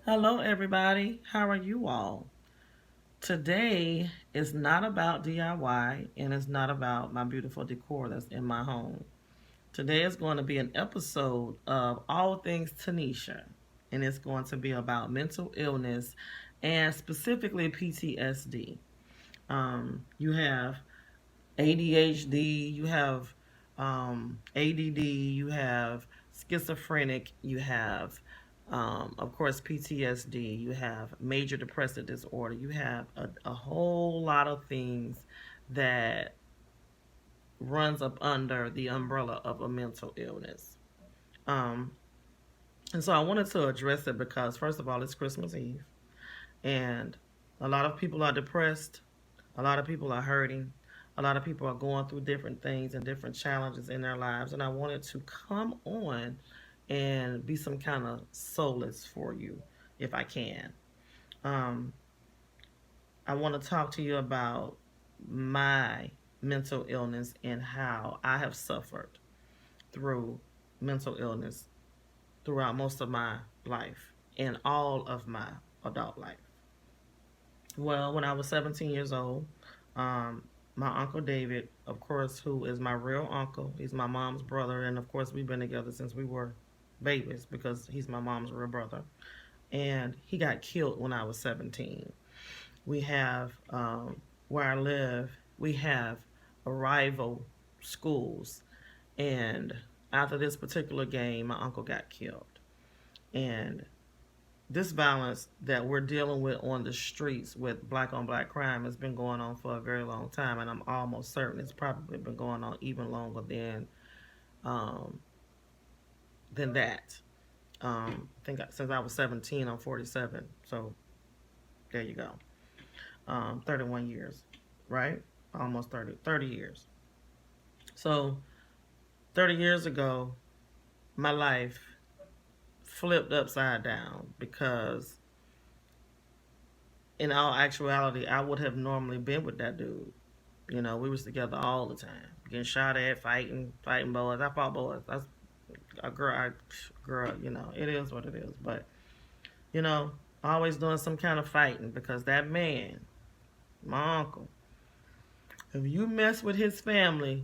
Hello, everybody. How are you all? Today is not about DIY and it's not about my beautiful decor that's in my home. Today is going to be an episode of All Things Tanisha, and it's going to be about mental illness and specifically PTSD. You have ADHD, you have ADD, you have schizophrenic, you have, of course, PTSD, you have major depressive disorder, you have a whole lot of things that runs up under the umbrella of a mental illness. Um, and so I wanted to address it because, first of all, it's Christmas Eve, and a lot of people are depressed, a lot of people are hurting, a lot of people are going through different things and different challenges in their lives. And I wanted to come on and be some kind of solace for you if I can. Um, I want to talk to you about my mental illness and how I have suffered through mental illness throughout most of my life and all of my adult life. Well, when I was 17 years old, um, my uncle David, of course, who is my real uncle, he's my mom's brother, and of course, we've been together since we were babies because he's my mom's real brother. And he got killed when I was 17. We have, where I live, we have rival schools. And after this particular game, my uncle got killed. And this violence that we're dealing with on the streets with black on black crime has been going on for a very long time, and I'm almost certain it's probably been going on even longer um, than that. I think since I was 17, I'm 47, so there you go. 31 years, right? Almost 30 years. So 30 years ago, my life flipped upside down because in all actuality, I would have normally been with that dude. You know, we was together all the time, getting shot at, fighting boys. I fought boys. That's a girl. Girl. You know, it is what it is. But you know, always doing some kind of fighting because that man, my uncle, if you mess with his family,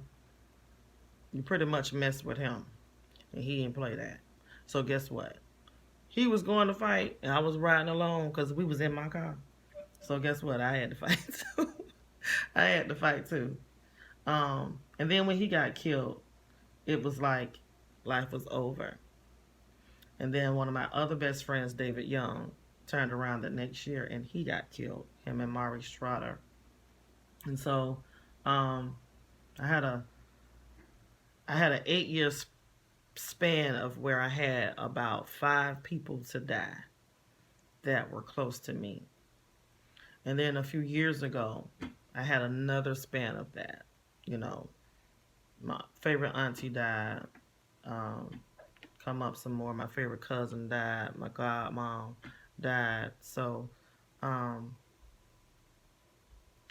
you pretty much mess with him, and he didn't play that. So guess what? He was going to fight, and I was riding along because we was in my car. So guess what? I had to fight too. I had to fight too. And then when he got killed, it was like life was over. And then one of my other best friends, David Young, turned around the next year and he got killed. Him and Mari Strader. And so, um, I had a I had an 8 year span of where I had about 5 people to die that were close to me. And then a few years ago, I had another span of that. You know, my favorite auntie died. Um, come up some more. My favorite cousin died. My godmom died. So, um,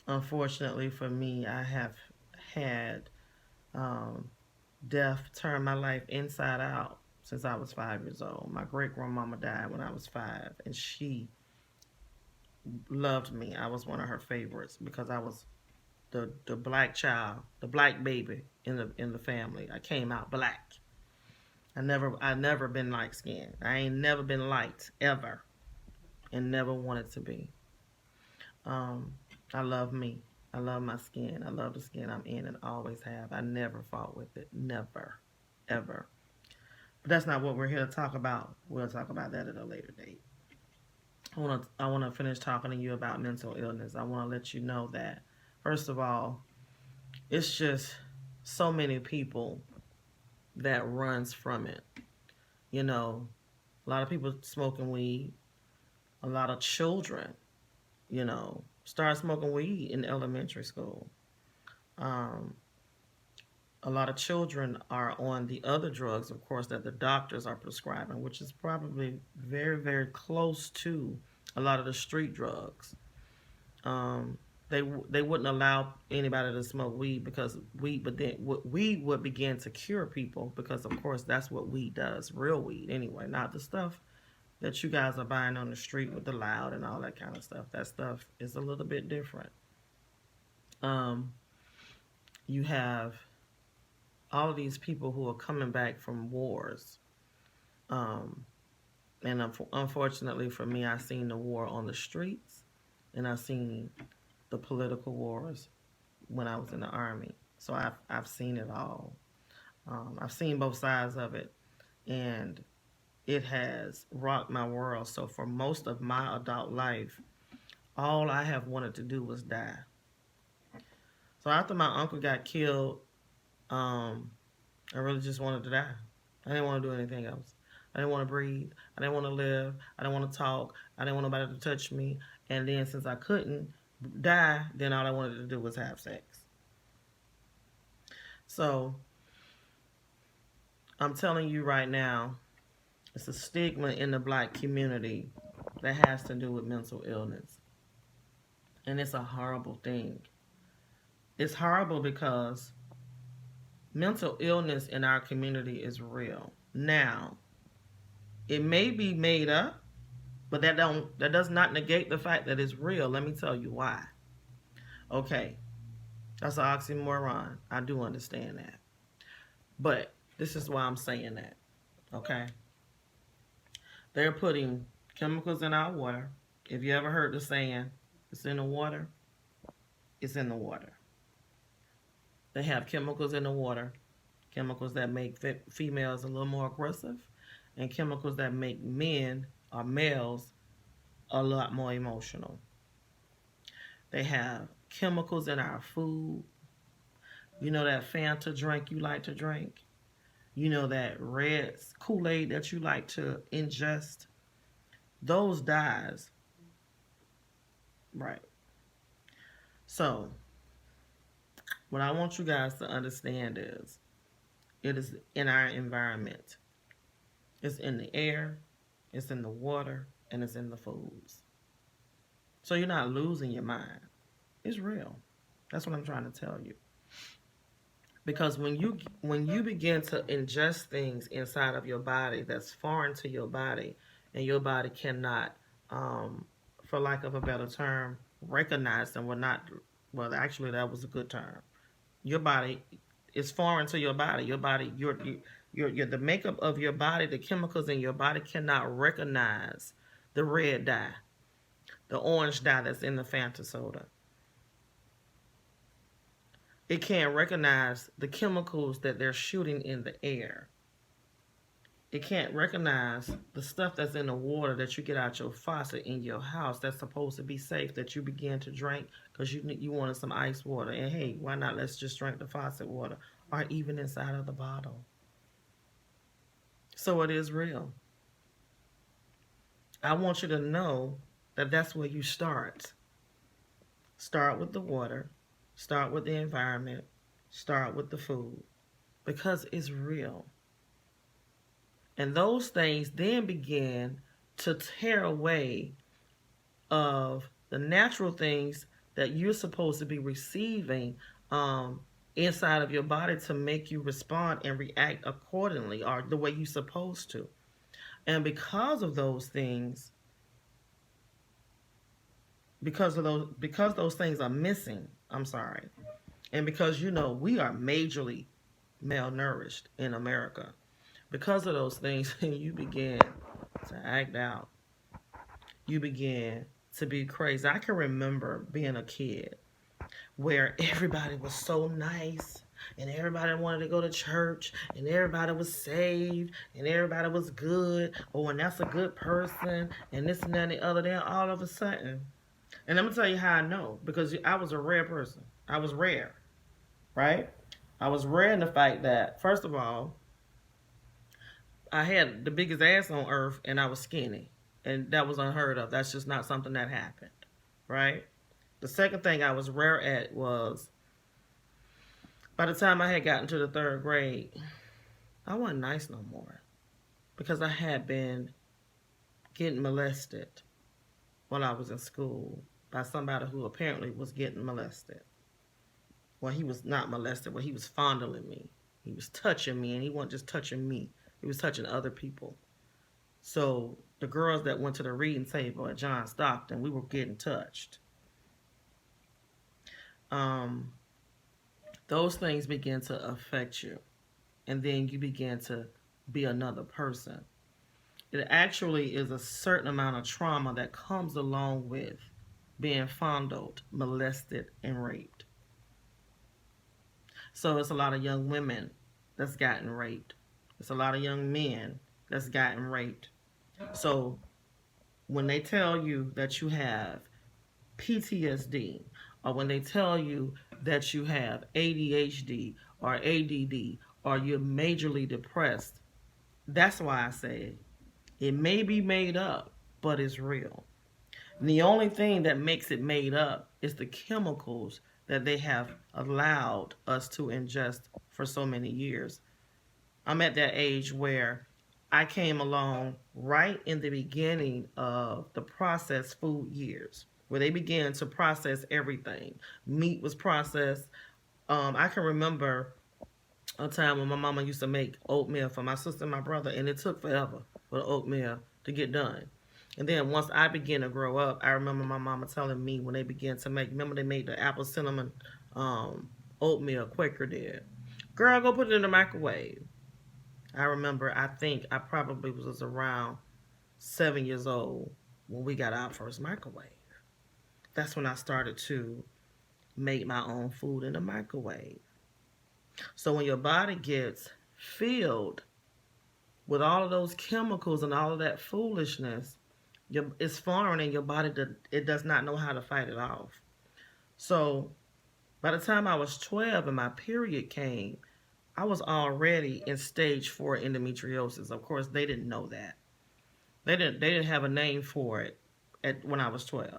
unfortunately for me, I have had um, death turn my life inside out since I was 5 years old. My great grandmama died when I was 5, and she loved me. I was one of her favorites because I was the black child, the black baby in the family. I came out black. I never been light skinned. I ain't never been light ever, and never wanted to be. Um, I love me. I love my skin. I love the skin I'm in and always have. I never fought with it. Never, ever. But that's not what we're here to talk about. We'll talk about that at a later date. I wanna finish talking to you about mental illness. I wanna let you know that first of all, it's just so many people that runs from it. You know, a lot of people smoking weed, a lot of children, start smoking weed in elementary school. Um, a lot of children are on the other drugs, of course, that the doctors are prescribing, which is probably very, very close to a lot of the street drugs. Um, they wouldn't allow anybody to smoke weed because weed, but then weed would begin to cure people because, of course, that's what weed does, real weed anyway, not the stuff that you guys are buying on the street with the loud and all that kind of stuff. That stuff is a little bit different. Um, you have all of these people who are coming back from wars. Um, and unfortunately for me, I seen the war on the streets, and I seen the political wars when I was in the army. So I've seen it all. I've seen both sides of it, and it has rocked my world. So for most of my adult life, all I have wanted to do was die. So after my uncle got killed, I really just wanted to die. I didn't want to do anything else. I didn't want to breathe. I didn't want to live. I didn't want to talk. I didn't want nobody to touch me. And then since I couldn't die, then all I wanted to do was have sex. So I'm telling you right now, it's a stigma in the black community that has to do with mental illness. And it's a horrible thing. It's horrible because mental illness in our community is real. Now, it may be made up, but that does not negate the fact that it's real. Let me tell you why. Okay, that's an oxymoron. I do understand that. But this is why I'm saying that. Okay? They're putting chemicals in our water. If you ever heard the saying, it's in the water, it's in the water. They have chemicals in the water, chemicals that make females a little more aggressive, and chemicals that make men or males a lot more emotional. They have chemicals in our food. You know that Fanta drink you like to drink? You know that red Kool-Aid that you like to ingest? Those dyes. Right. So, what I want you guys to understand is, it is in our environment. It's in the air, it's in the water, and it's in the foods. So you're not losing your mind. It's real. That's what I'm trying to tell you. Because when you begin to ingest things inside of your body that's foreign to your body, and your body cannot, for lack of a better term, recognize them, well, actually that was a good term. Your body is foreign to your body. Your body, the makeup of your body, the chemicals in your body cannot recognize the red dye, the orange dye that's in the Fanta soda. It can't recognize the chemicals that they're shooting in the air. It can't recognize the stuff that's in the water that you get out your faucet in your house that's supposed to be safe, that you begin to drink because you wanted some ice water. And hey, why not? Let's just drink the faucet water, or even inside of the bottle. So it is real. I want you to know that that's where you start. Start with the water. Start with the environment. Start with the food. Because it's real. And those things then begin to tear away of the natural things that you're supposed to be receiving inside of your body to make you respond and react accordingly, or the way you're supposed to. And because of those things, because those things are missing, and because we are majorly malnourished in America, because of those things, you begin to act out. You begin to be crazy. I can remember being a kid where everybody was so nice, and everybody wanted to go to church, and everybody was saved, and everybody was good. Oh, and that's a good person, and this and that and the other. Then all of a sudden, and I'm going to tell you how I know, because I was a rare person. I was rare, right? I was rare in the fact that, first of all, I had the biggest ass on earth, and I was skinny. And that was unheard of. That's just not something that happened, right? The second thing I was rare at was, by the time I had gotten to the 3rd grade, I wasn't nice no more. Because I had been getting molested while I was in school by somebody who apparently was getting molested. Well, he was not molested, but he was fondling me. He was touching me, and he wasn't just touching me. He was touching other people. So the girls that went to the reading table at John Stockton, we were getting touched. Those things begin to affect you, and then you begin to be another person. It actually is a certain amount of trauma that comes along with being fondled, molested, and raped. So it's a lot of young women that's gotten raped. It's a lot of young men that's gotten raped. So when they tell you that you have PTSD, or when they tell you that you have ADHD or ADD, or you're majorly depressed, that's why I say it may be made up, but it's real. And the only thing that makes it made up is the chemicals that they have allowed us to ingest for so many years. I'm at that age where I came along right in the beginning of the processed food years, where they began to process everything. Meat was processed. I can remember a time when my mama used to make oatmeal for my sister and my brother, and it took forever for the oatmeal to get done. And then once I began to grow up, I remember my mama telling me when they began to make, remember they made the apple cinnamon oatmeal, Quaker did. Girl, go put it in the microwave. I remember, I think I probably was around 7 years old when we got our first microwave. That's when I started to make my own food in the microwave. So when your body gets filled with all of those chemicals and all of that foolishness, it's foreign and your body, it does not know how to fight it off. So by the time I was 12 and my period came, I was already in stage 4 endometriosis. Of course, they didn't know that. They didn't have a name for it when I was 12.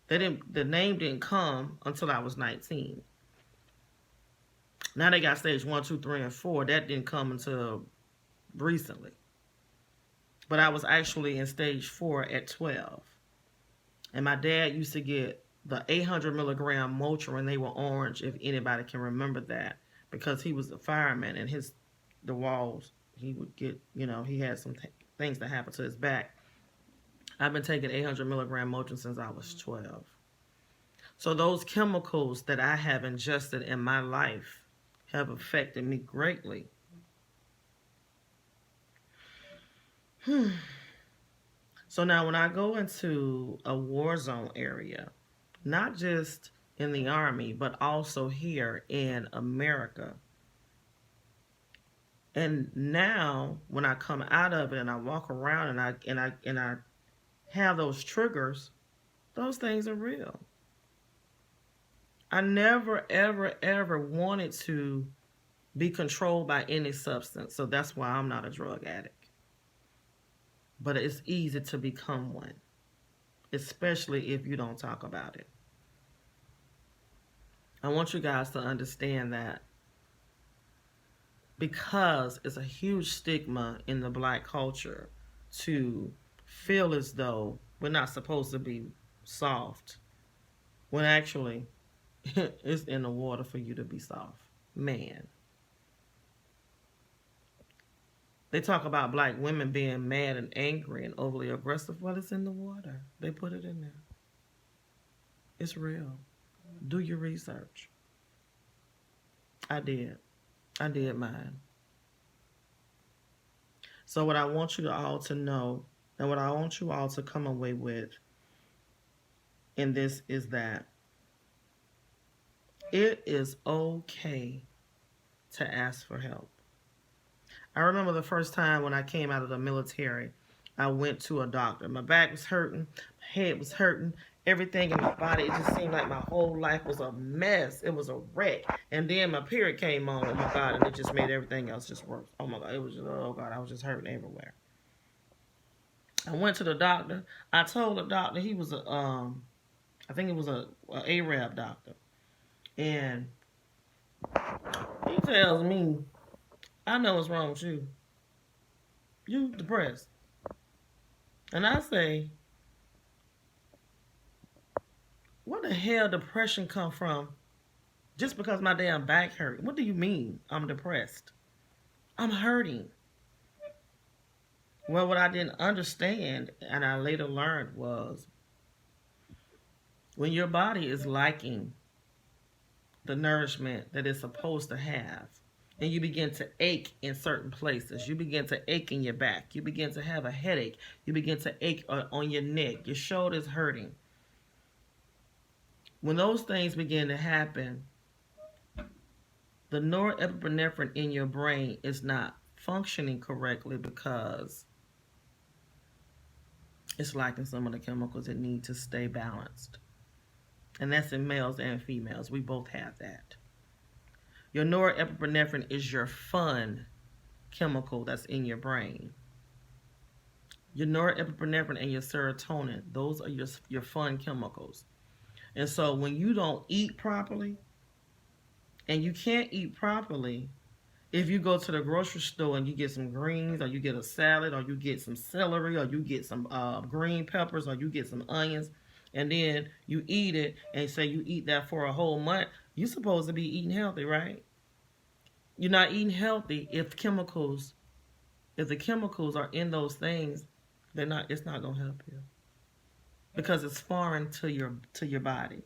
The name didn't come until I was 19. Now they got stage 1, 2, 3, and 4. That didn't come until recently. But I was actually in stage 4 at 12. And my dad used to get the 800 milligram Motrin. They were orange, if anybody can remember that, because he was a fireman and the walls, he would get, he had some things that happened to his back. I've been taking 800 milligram Motrin since I was 12. So those chemicals that I have ingested in my life have affected me greatly. So now when I go into a war zone area, not just in the Army, but also here in America, and now when I come out of it and I walk around and I have those triggers, those things are real. I never, ever, ever wanted to be controlled by any substance, so that's why I'm not a drug addict. But it's easy to become one, especially if you don't talk about it. I want you guys to understand that because it's a huge stigma in the Black culture to feel as though we're not supposed to be soft, when actually it's in the water for you to be soft. Man. They talk about Black women being mad and angry and overly aggressive. Well, it's in the water. They put it in there. It's real. Do your research. I did mine. So what I want you all to know, and what I want you all to come away with in this, is that it is okay to ask for help. I remember the first time when I came out of the military, I went to a doctor. My back was hurting, my head was hurting, everything in my body, it just seemed like my whole life was a mess. It was a wreck. And then my period came on in my body, and it just made everything else just worse. Oh my God, it was just, oh God, I was just hurting everywhere. I went to the doctor. I told the doctor, he was I think it was a Arab doctor. And he tells me, I know what's wrong with you. You depressed. And I say, where the hell depression come from just because my damn back hurt? What do you mean I'm depressed? I'm hurting. Well, what I didn't understand and I later learned was when your body is lacking the nourishment that it's supposed to have, and you begin to ache in certain places, you begin to ache in your back, you begin to have a headache, you begin to ache on your neck, your shoulders hurting. When those things begin to happen, the norepinephrine in your brain is not functioning correctly because it's lacking some of the chemicals that need to stay balanced. And that's in males and females. We both have that. Your norepinephrine is your fun chemical that's in your brain. Your norepinephrine and your serotonin, those are your fun chemicals. And so when you don't eat properly, and you can't eat properly, if you go to the grocery store and you get some greens, or you get a salad, or you get some celery, or you get some green peppers, or you get some onions, and then you eat it, and say you eat that for a whole month, you're supposed to be eating healthy, right? You're not eating healthy if the chemicals are in those things, it's not gonna help you. Because it's foreign to your body.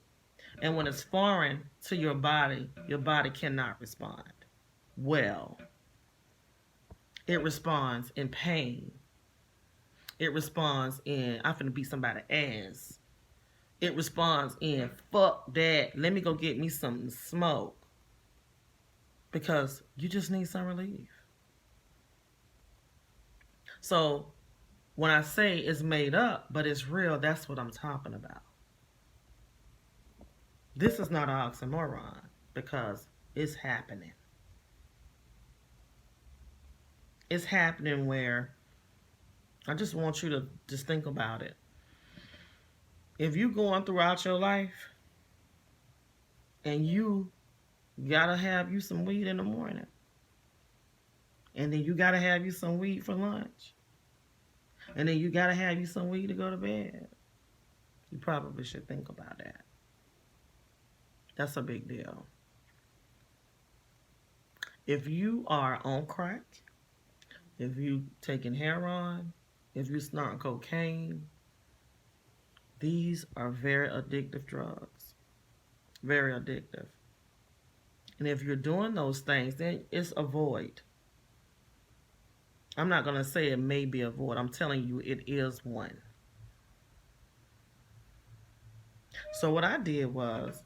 And when it's foreign to your body cannot respond well. It responds in pain. It responds in, I'm finna beat somebody's ass. It responds in, fuck that, let me go get me something to smoke. Because you just need some relief. So when I say it's made up, but it's real, that's what I'm talking about. This is not an oxymoron because it's happening. It's happening where I just want you to just think about it. If you're going throughout your life and you gotta have you some weed in the morning, and then you gotta have you some weed for lunch, and then you gotta have you some weed to go to bed, you probably should think about that. That's a big deal. If you are on crack, if you taking heroin, if you snorting cocaine, these are very addictive drugs. Very addictive. And if you're doing those things, then it's a void. I'm not going to say it may be a void. I'm telling you it is one. So what I did was,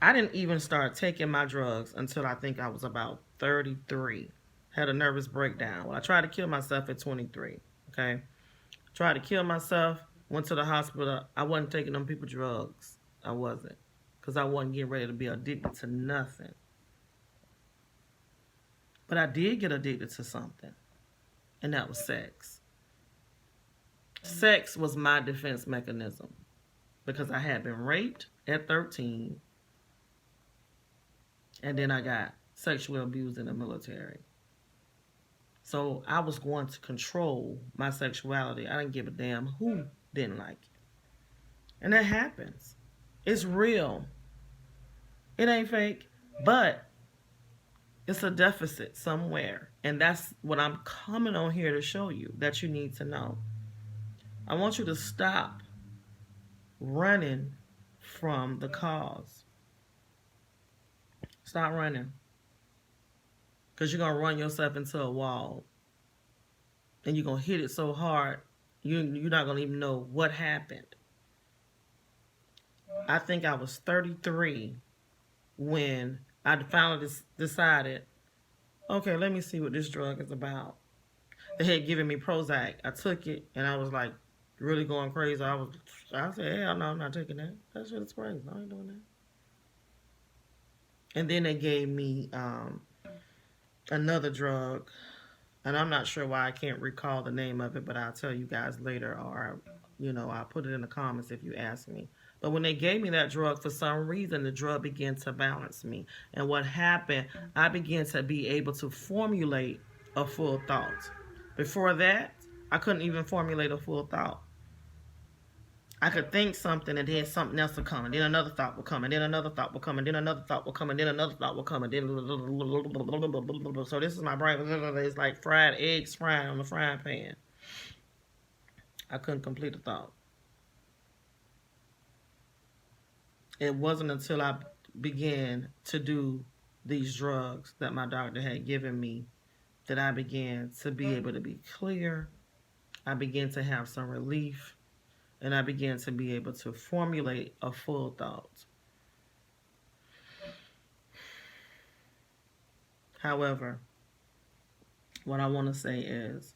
I didn't even start taking my drugs until I think I was about 33. Had a nervous breakdown. Well, I tried to kill myself at 23. Okay? Tried to kill myself. Went to the hospital. I wasn't taking them people drugs. I wasn't. Because I wasn't getting ready to be addicted to nothing. But I did get addicted to something. And that was sex. Sex was my defense mechanism. Because I had been raped at 13. And then I got sexually abused in the military. So I was going to control my sexuality. I didn't give a damn who didn't like it. And that happens. It's real. It ain't fake. But it's a deficit somewhere. And that's what I'm coming on here to show you that you need to know. I want you to stop running from the cause. Stop running. Because you're going to run yourself into a wall. And you're going to hit it so hard, you're not going to even know what happened. I think I was 33 when I finally decided, okay, let me see what this drug is about. They had given me Prozac. I took it, and I was like really going crazy. I said, hell no, I'm not taking that. That shit is crazy. I ain't doing that. And then they gave me another drug, and I'm not sure why I can't recall the name of it, but I'll tell you guys later, or I'll put it in the comments if you ask me. But when they gave me that drug, for some reason, the drug began to balance me. And what happened, I began to be able to formulate a full thought. Before that, I couldn't even formulate a full thought. I could think something and then something else would come, and then another thought would come, and then another thought would come, and then another thought would come, and then another thought would come, and then so this is my brain. It's like fried eggs frying on the frying pan. I couldn't complete a thought. It wasn't until I began to do these drugs that my doctor had given me that I began to be able to be clear. I began to have some relief, and I began to be able to formulate a full thought. However, what I want to say is,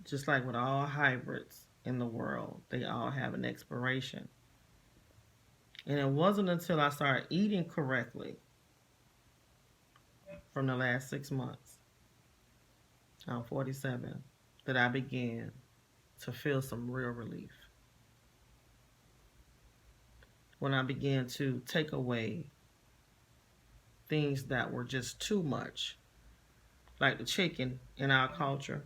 just like with all hybrids in the world, they all have an expiration. And it wasn't until I started eating correctly from the last 6 months, I'm 47, that I began to feel some real relief. When I began to take away things that were just too much, like the chicken in our culture,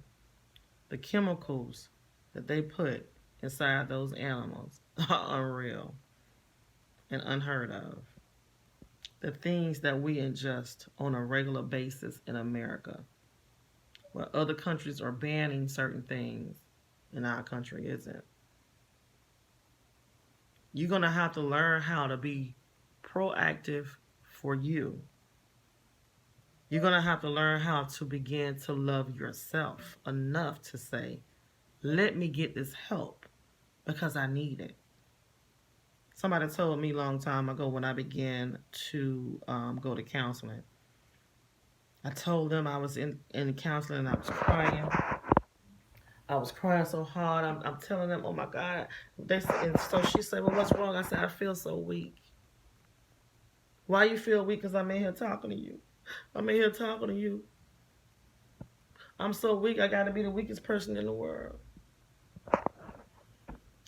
the chemicals that they put inside those animals are unreal and unheard of. The things that we ingest on a regular basis in America, where other countries are banning certain things, and our country isn't. You're going to have to learn how to be proactive for you. You're going to have to learn how to begin to love yourself enough to say, let me get this help because I need it. Somebody told me a long time ago when I began to go to counseling. I told them I was in counseling and I was crying. I was crying so hard. I'm telling them, oh my God. And so she said, well, what's wrong? I said, I feel so weak. Why you feel weak? Because I'm in here talking to you. I'm in here talking to you. I'm so weak, I got to be the weakest person in the world.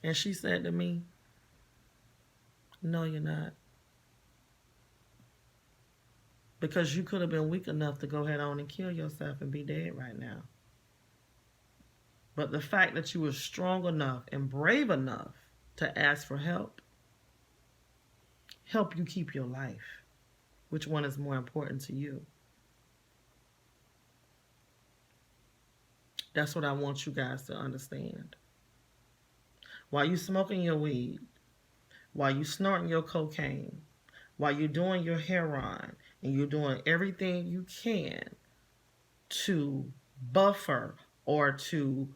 And she said to me, no, you're not. Because you could have been weak enough to go ahead on and kill yourself and be dead right now. But the fact that you were strong enough and brave enough to ask for help you keep your life. Which one is more important to you? That's what I want you guys to understand. While you smoking your weed, while you snorting your cocaine, while you're doing your heroin, and you're doing everything you can to buffer or to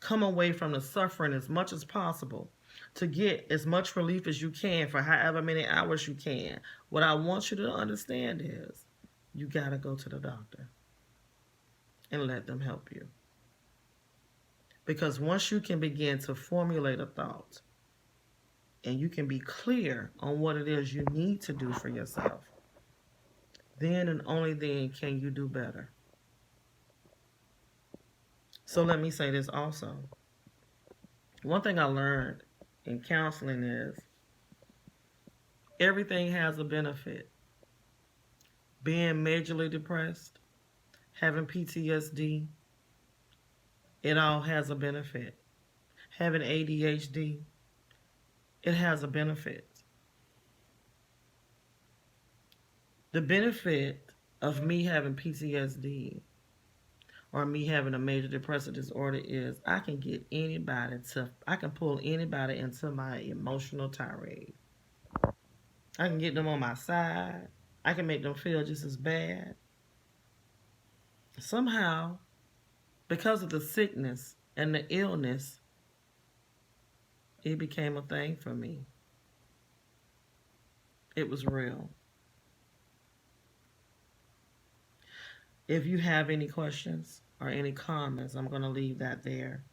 come away from the suffering as much as possible, to get as much relief as you can for however many hours you can, what I want you to understand is you got to go to the doctor and let them help you. Because once you can begin to formulate a thought and you can be clear on what it is you need to do for yourself, then and only then can you do better. So let me say this also. One thing I learned in counseling is everything has a benefit. Being majorly depressed, having PTSD, it all has a benefit. Having ADHD, it has a benefit. The benefit of me having PTSD or me having a major depressive disorder is I can pull anybody into my emotional tirade. I can get them on my side. I can make them feel just as bad. Somehow, because of the sickness and the illness, it became a thing for me. It was real. If you have any questions or any comments, I'm going to leave that there.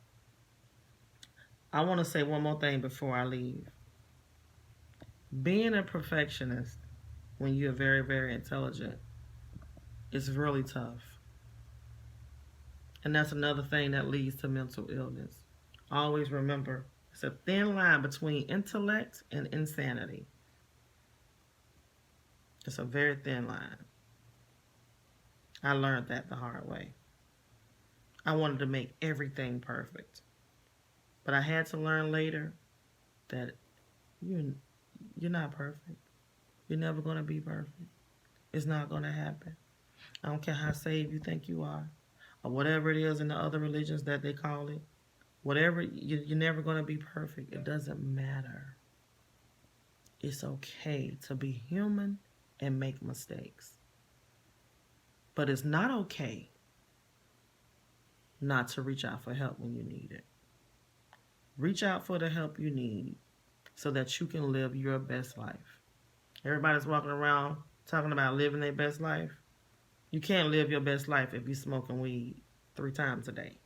I want to say one more thing before I leave. Being a perfectionist when you're very, very intelligent is really tough. And that's another thing that leads to mental illness. Always remember, it's a thin line between intellect and insanity. It's a very thin line. I learned that the hard way. I wanted to make everything perfect. But I had to learn later that you you're not perfect. You're never going to be perfect. It's not going to happen. I don't care how saved you think you are, or whatever it is in the other religions that they call it. Whatever, you're never going to be perfect. It doesn't matter. It's okay to be human and make mistakes. But it's not okay not to reach out for help when you need it. Reach out for the help you need so that you can live your best life. Everybody's walking around talking about living their best life. You can't live your best life if you're smoking weed 3 times a day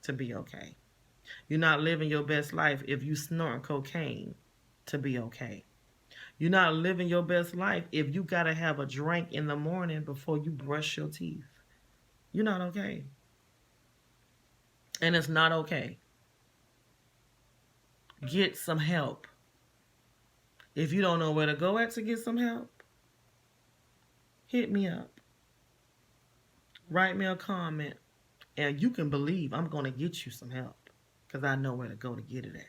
to be okay. You're not living your best life if you snort cocaine to be okay. You're not living your best life if you got to have a drink in the morning before you brush your teeth. You're not okay. And it's not okay. Get some help. If you don't know where to go at to get some help, hit me up. Write me a comment. And you can believe I'm going to get you some help because I know where to go to get it at.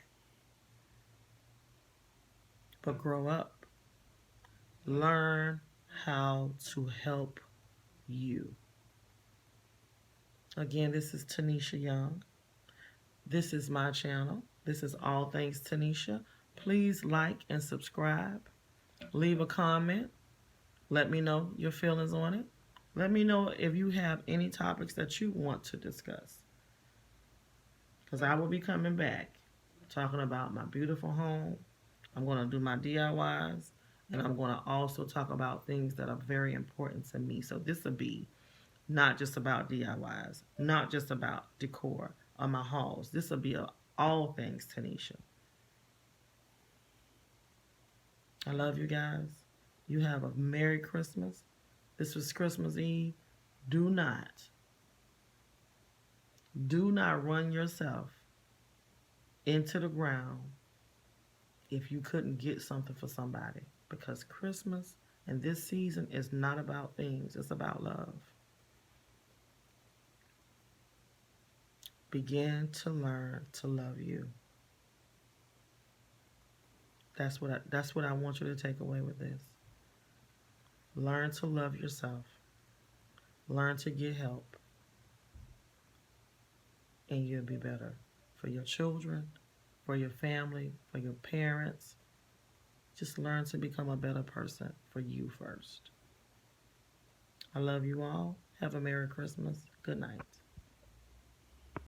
But grow up. Learn how to help you. Again, this is Tanisha Young. This is my channel. This is All Things Tanisha. Please like and subscribe. Leave a comment. Let me know your feelings on it. Let me know if you have any topics that you want to discuss. Because I will be coming back talking about my beautiful home. I'm going to do my DIYs. And I'm going to also talk about things that are very important to me. So this will be not just about DIYs, not just about decor or my halls. This will be all things Tanisha. I love you guys. You have a Merry Christmas. This was Christmas Eve. Do not run yourself into the ground if you couldn't get something for somebody. Because Christmas and this season is not about things. It's about love. Begin to learn to love you. That's what I want you to take away with this. Learn to love yourself. Learn to get help. And you'll be better for your children, for your family, for your parents. Just learn to become a better person for you first. I love you all. Have a Merry Christmas. Good night.